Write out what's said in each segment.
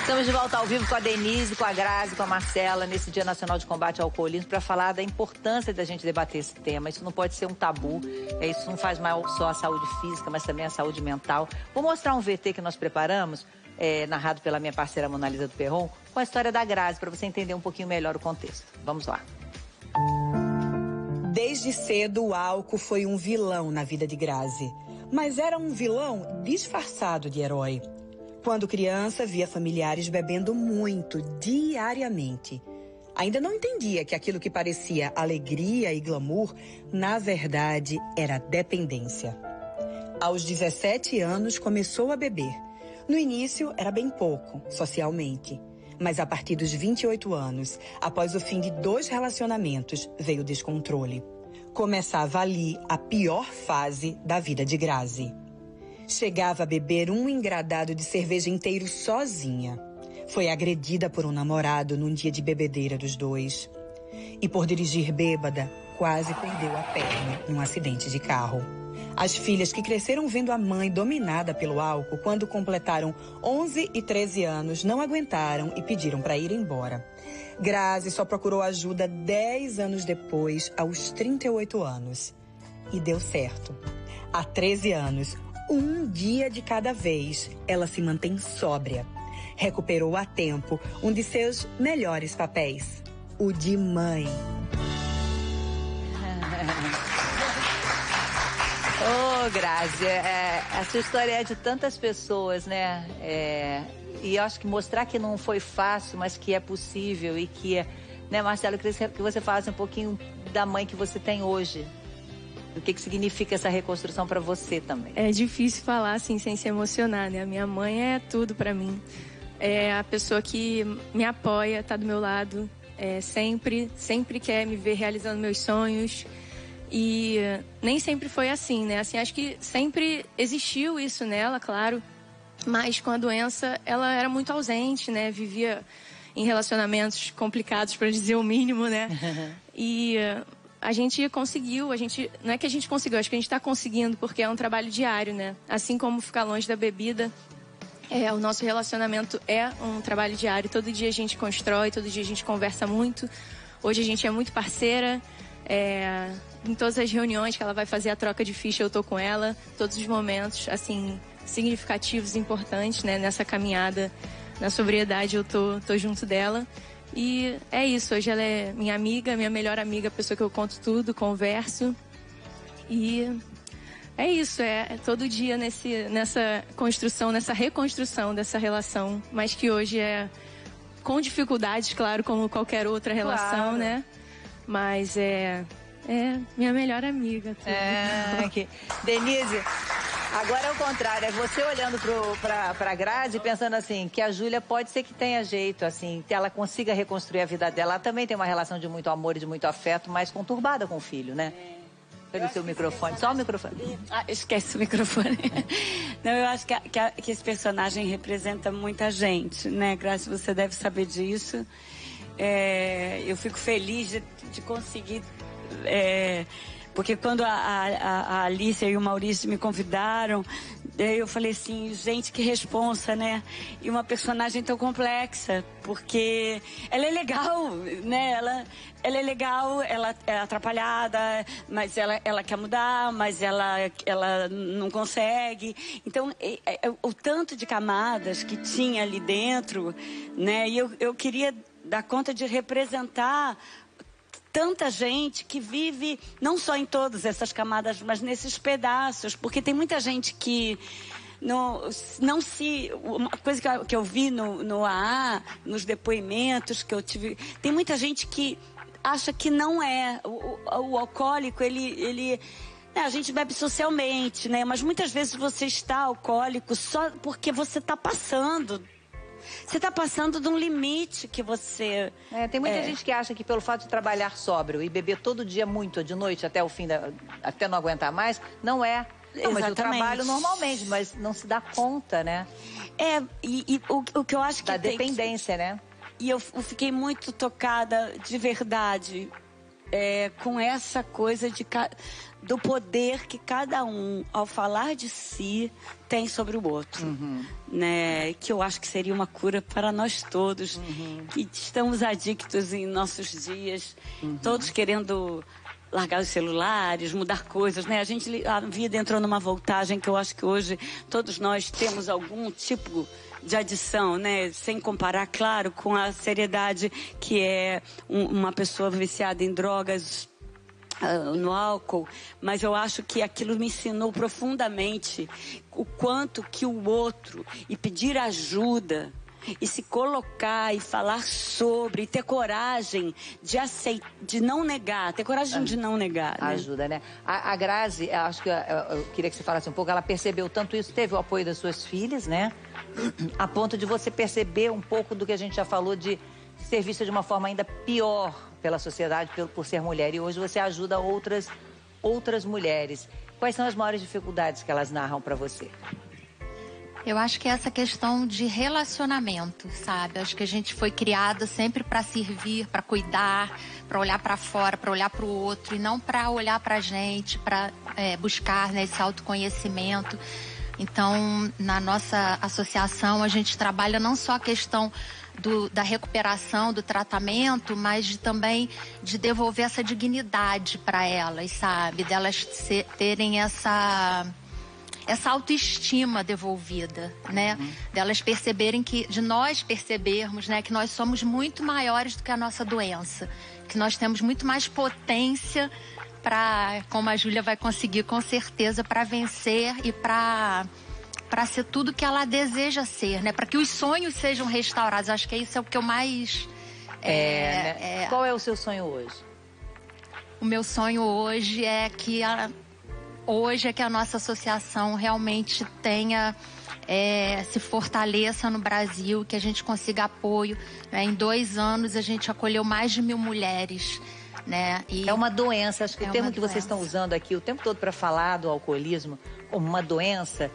Estamos de volta ao vivo com a Denise, com a Grazi, com a Marcela, nesse Dia Nacional de Combate ao Alcoolismo, para falar da importância da gente debater esse tema. Isso não pode ser um tabu, isso não faz mal só à saúde física, mas também à saúde mental. Vou mostrar um VT que nós preparamos, narrado pela minha parceira Mona Lisa do Perron, com a história da Grazi, para você entender um pouquinho melhor o contexto. Vamos lá. Desde cedo, o álcool foi um vilão na vida de Grazi. Mas era um vilão disfarçado de herói. Quando criança, via familiares bebendo muito, diariamente. Ainda não entendia que aquilo que parecia alegria e glamour, na verdade, era dependência. Aos 17 anos, começou a beber. No início, era bem pouco, socialmente. Mas a partir dos 28 anos, após o fim de 2 relacionamentos, veio o descontrole. Começava ali a pior fase da vida de Grazi. Chegava a beber um engradado de cerveja inteiro sozinha. Foi agredida por um namorado num dia de bebedeira dos 2. E por dirigir bêbada, quase perdeu a perna num acidente de carro. As filhas que cresceram vendo a mãe dominada pelo álcool, quando completaram 11 e 13 anos, não aguentaram e pediram para ir embora. Grazi só procurou ajuda 10 anos depois, aos 38 anos. E deu certo. Há 13 anos, um dia de cada vez, ela se mantém sóbria. Recuperou a tempo um de seus melhores papéis, o de mãe. Ô, Grazi, essa história é de tantas pessoas, né? E eu acho que mostrar que não foi fácil, mas que é possível e que, né, Marcelo, eu queria que você falasse um pouquinho da mãe que você tem hoje. O que significa essa reconstrução para você também? É difícil falar assim sem se emocionar, né? A minha mãe é tudo para mim. É a pessoa que me apoia, tá do meu lado, sempre quer me ver realizando meus sonhos. E nem sempre foi assim, né? Assim, acho que sempre existiu isso nela, claro. Mas com a doença, ela era muito ausente, né? Vivia em relacionamentos complicados, para dizer o mínimo, né? E a gente conseguiu, não é que a gente conseguiu, acho que a gente está conseguindo, porque é um trabalho diário, né? Assim como ficar longe da bebida, o nosso relacionamento é um trabalho diário. Todo dia a gente constrói, todo dia a gente conversa muito. Hoje a gente é muito parceira. Em todas as reuniões que ela vai fazer a troca de ficha, eu tô com ela. Todos os momentos, assim, significativos, importantes, né? Nessa caminhada, na sobriedade, eu tô junto dela. E é isso, hoje ela é minha amiga, minha melhor amiga, a pessoa que eu conto tudo, converso. E é isso, todo dia nessa construção, nessa reconstrução dessa relação, mas que hoje é com dificuldades, claro, como qualquer outra relação, claro, né? Mas é minha melhor amiga. Denise, agora é o contrário, é você olhando pra Grazi e pensando assim, que a Júlia pode ser que tenha jeito, assim, que ela consiga reconstruir a vida dela. Ela também tem uma relação de muito amor e de muito afeto, mas conturbada com o filho, né? Pelo seu microfone, só o microfone. Esquece o microfone. Não, eu acho que esse personagem representa muita gente, né? Grazi, você deve saber disso. Eu fico feliz de conseguir... porque quando a Alicia e o Maurício me convidaram, eu falei assim, gente, que responsa, né? E uma personagem tão complexa, porque ela é legal, né? Ela é legal, ela é atrapalhada, mas ela quer mudar, mas ela não consegue. Então, o tanto de camadas que tinha ali dentro, né? E eu queria dar conta de representar tanta gente que vive não só em todas essas camadas, mas nesses pedaços, porque tem muita gente que não se... Uma coisa que eu vi no AA, nos depoimentos que eu tive, tem muita gente que acha que não é. O alcoólico, ele a gente bebe socialmente, né? Mas muitas vezes você está alcoólico só porque você está passando. Você está passando de um limite que você... tem muita gente que acha que pelo fato de trabalhar sóbrio e beber todo dia muito, de noite até o fim, até não aguentar mais, não é. Não, mas eu trabalho normalmente, mas não se dá conta, né? O que eu acho que da dependência, né? E eu fiquei muito tocada, de verdade, com essa coisa do poder que cada um, ao falar de si, tem sobre o outro. Né? Que eu acho que seria uma cura para nós todos, que estamos adictos em nossos dias, todos querendo largar os celulares, mudar coisas, né? A vida entrou numa voltagem que eu acho que hoje todos nós temos algum tipo de adição, né? Sem comparar, claro, com a seriedade que é uma pessoa viciada em drogas, no álcool, mas eu acho que aquilo me ensinou profundamente o quanto que o outro, e pedir ajuda, e se colocar e falar sobre, e ter coragem de aceitar, de não negar, ter coragem de não negar. Né? Ajuda, né? A Grazi, acho que eu queria que você falasse um pouco, ela percebeu tanto isso, teve o apoio das suas filhas, né? A ponto de você perceber um pouco do que a gente já falou de ser vista de uma forma ainda pior pela sociedade, por ser mulher. E hoje você ajuda outras mulheres. Quais são as maiores dificuldades que elas narram para você? Eu acho que é essa questão de relacionamento, sabe? Acho que a gente foi criada sempre para servir, para cuidar, para olhar para fora, para olhar para o outro, e não para olhar para a gente, para buscar, né, esse autoconhecimento. Então, na nossa associação, a gente trabalha não só a questão da recuperação, do tratamento, mas também de devolver essa dignidade para elas, sabe? Delas terem essa autoestima devolvida, né? Delas perceberem de nós percebermos, né, que nós somos muito maiores do que a nossa doença, que nós temos muito mais potência como a Júlia vai conseguir com certeza, para vencer e para ser tudo que ela deseja ser, né? Para que os sonhos sejam restaurados. Acho que isso é o que eu mais... né? Qual é o seu sonho hoje? O meu sonho hoje é que a nossa associação realmente tenha... se fortaleça no Brasil, que a gente consiga apoio. Né? Em 2 anos, a gente acolheu mais de 1.000 mulheres. Né? É uma doença, acho que o termo que vocês estão usando aqui o tempo todo para falar do alcoolismo como uma doença,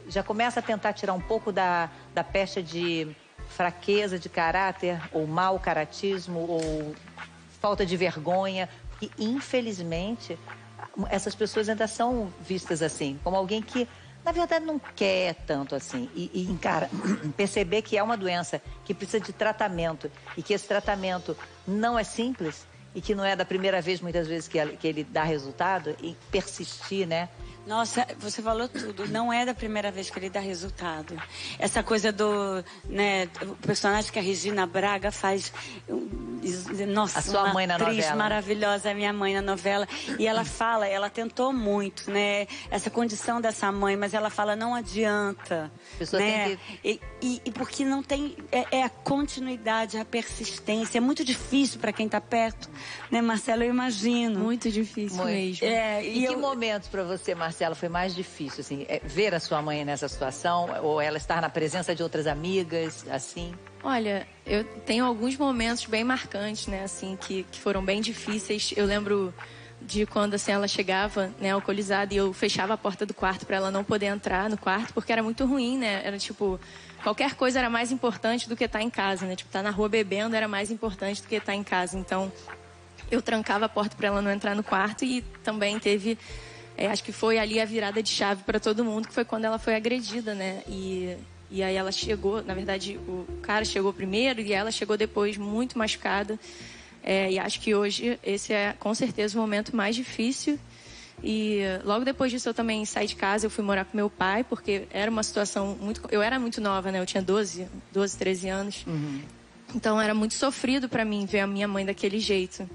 já começa a tentar tirar um pouco da pecha de fraqueza de caráter, ou mau caratismo, ou falta de vergonha, e infelizmente essas pessoas ainda são vistas assim, como alguém que na verdade não quer tanto assim, e perceber que é uma doença que precisa de tratamento, e que esse tratamento não é simples, e que não é da primeira vez, muitas vezes, que ele dá resultado, e persistir, né? Nossa, você falou tudo. Não é da primeira vez que ele dá resultado. Essa coisa né, o personagem que a Regina Braga faz... Nossa, a sua mãe na atriz novela. Maravilhosa, a minha mãe na novela. E ela fala, ela tentou muito, né? Essa condição dessa mãe, mas ela fala, não adianta. A pessoa né? tem que... E porque não tem... É a continuidade, a persistência. É muito difícil para quem está perto, né, Marcelo? Eu imagino. Muito difícil mesmo. E que momentos para você, Marcela, foi mais difícil, assim, ver a sua mãe nessa situação, ou ela estar na presença de outras amigas, assim? Olha, eu tenho alguns momentos bem marcantes, né, assim, que foram bem difíceis. Eu lembro de quando, assim, ela chegava, né, alcoolizada, e eu fechava a porta do quarto para ela não poder entrar no quarto, porque era muito ruim, né? Era tipo, qualquer coisa era mais importante do que estar em casa, né? Tipo, estar na rua bebendo era mais importante do que estar em casa. Então, eu trancava a porta para ela não entrar no quarto, e também teve... acho que foi ali a virada de chave para todo mundo, que foi quando ela foi agredida, né? E aí ela chegou, na verdade, o cara chegou primeiro e ela chegou depois muito machucada. E acho que hoje esse é com certeza o momento mais difícil. E logo depois disso eu também saí de casa, eu fui morar com meu pai, porque era uma situação muito... Eu era muito nova, né? Eu tinha 12, 13 anos. Então era muito sofrido para mim ver a minha mãe daquele jeito.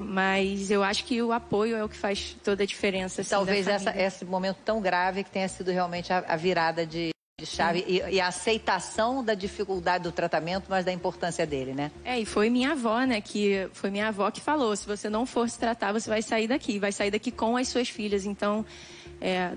Mas eu acho que o apoio é o que faz toda a diferença. Assim, talvez esse momento tão grave que tenha sido realmente a virada de chave e a aceitação da dificuldade do tratamento, mas da importância dele, né? E foi minha avó, né? Foi minha avó que falou, se você não for se tratar, você vai sair daqui com as suas filhas. Então,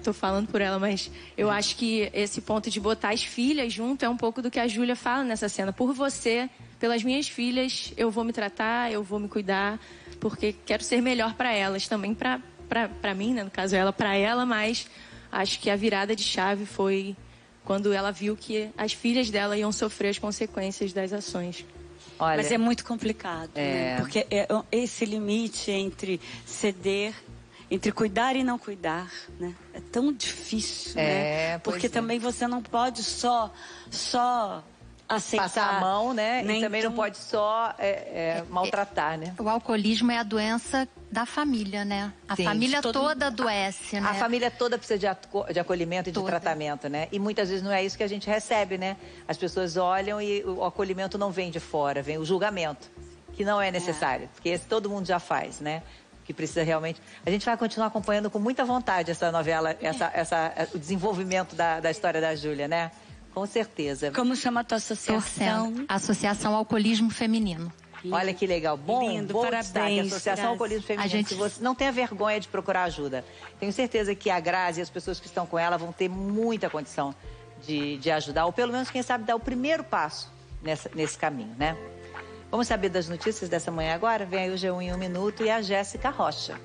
tô falando por ela, mas eu acho que esse ponto de botar as filhas junto é um pouco do que a Júlia fala nessa cena. Por você, pelas minhas filhas, eu vou me tratar, eu vou me cuidar, porque quero ser melhor para elas, também para mim, né? No caso ela, para ela, mas acho que a virada de chave foi quando ela viu que as filhas dela iam sofrer as consequências das ações. Olha, mas é muito complicado, né? Porque esse limite entre ceder, entre cuidar e não cuidar, né? É tão difícil, né? Porque também você não pode só aceitar. Passar a mão, né? E também não pode só maltratar, né? O alcoolismo é a doença da família, né? A família toda adoece, né? A família toda precisa de acolhimento e de tratamento, né? E muitas vezes não é isso que a gente recebe, né? As pessoas olham e o acolhimento não vem de fora, vem o julgamento, que não é necessário, porque esse todo mundo já faz, né? Que precisa realmente... A gente vai continuar acompanhando com muita vontade essa novela, o desenvolvimento da história da Júlia, né? Com certeza. Como chama a tua associação? Associação Alcoolismo Feminino. Olha que legal. Bom, lindo, parabéns. Destaque, Associação Alcoolismo Feminino. Se você não tenha vergonha de procurar ajuda. Tenho certeza que a Grazi e as pessoas que estão com ela vão ter muita condição de ajudar, ou pelo menos, quem sabe, dar o primeiro passo nesse caminho, né? Vamos saber das notícias dessa manhã agora? Vem aí o G1 em 1 minuto e a Jéssica Rocha.